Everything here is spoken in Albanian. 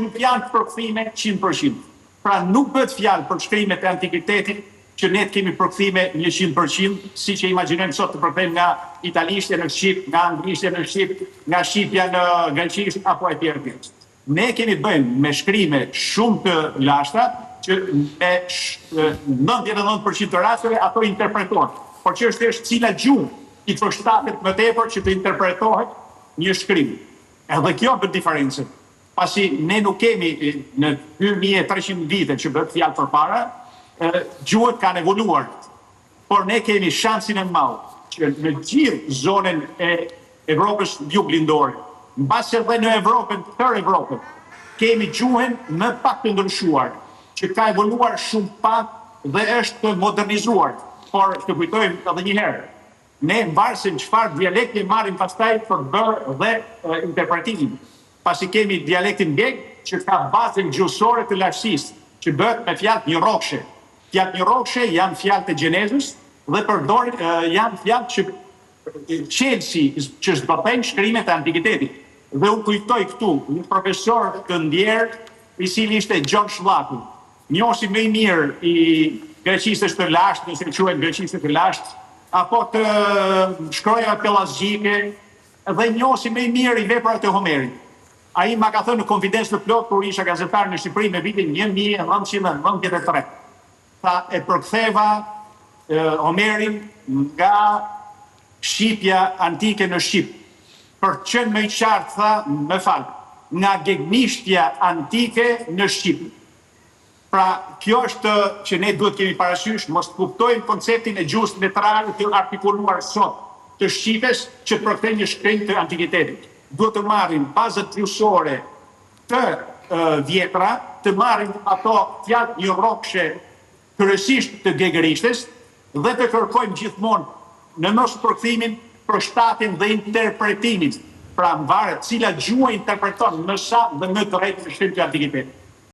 nuk janë përkthime 100%. Pra nuk bëhet fjalë për shkrimet e antikitetit që ne kemi përkthime 100%, si që imagjinojmë sot të përkthejmë nga italishtja në shqip, nga anglishtja në shqip, nga shqipja në greqisht apo e tjerë tjerë. Ne kemi bëjmë me shkrime shumë të lashta që me 99% të rasteve ato interpretohen. Por që është cila gjuhë i përshtatet më tepër që të interpretohet një shkrim. Edhe kjo bën diferencën. Pasi ne nuk kemi në 2300 vite që bëhet fjalë përpara, gjuhët kanë evoluar. Por ne kemi shansin e madh që në gjithë zonën e Evropës juglindore, mbase edhe në Evropën, tërë Evropën, kemi gjuhën më pak të ndryshuar, që ka evoluar shumë pak dhe është të modernizuar. Por të kujtojmë edhe një herë, ne mbarsim çfarë dialekti marrim pastaj për bërë dhe interpretimin. Pasi kemi dialektin grek që ka bazën gjuhësore të laçsisë, që bëhet me fjalë njërrokshë. Fjalët njërrokshë janë fjalët e gjenezës dhe përdoren janë fjalë që qelsi që zbatojnë shkrimet e antikitetit. Dhe u kujtoj këtu një profesor të ndjerë, i cili ishte John Shlaku, njohësi më i mirë i greqisë të lashtë, nëse quhen greqisë të lashtë, apo të shkronjave pelazgjike, dhe njohësi më i mirë i veprave të Homerit. Ai ma ka thënë në konfidencë të plot kur isha gazetar në Shqipëri me vitin 1993. Tha e përktheva Homerin nga shqipja antike në shqip. Për të qenë më i qartë, tha, më fal, nga gegnishtja antike në shqip. Pra, kjo është që ne duhet kemi parasysh, mos kuptojmë konceptin e gjuhës letrare të artikuluar sot të shqipes që përkthejnë një shkrim të antikitetit. Duhet të marrim bazët gjuhësore të vjetra, të marrim ato fjalë njërrokshë kryesisht të gegërishtes dhe të kërkojmë gjithmonë në mos përkthimin, përshtatin dhe interpretimin. Pra varet cila gjuhë interpreton më sa dhe më të rrejtë në shkrim të antikitetit.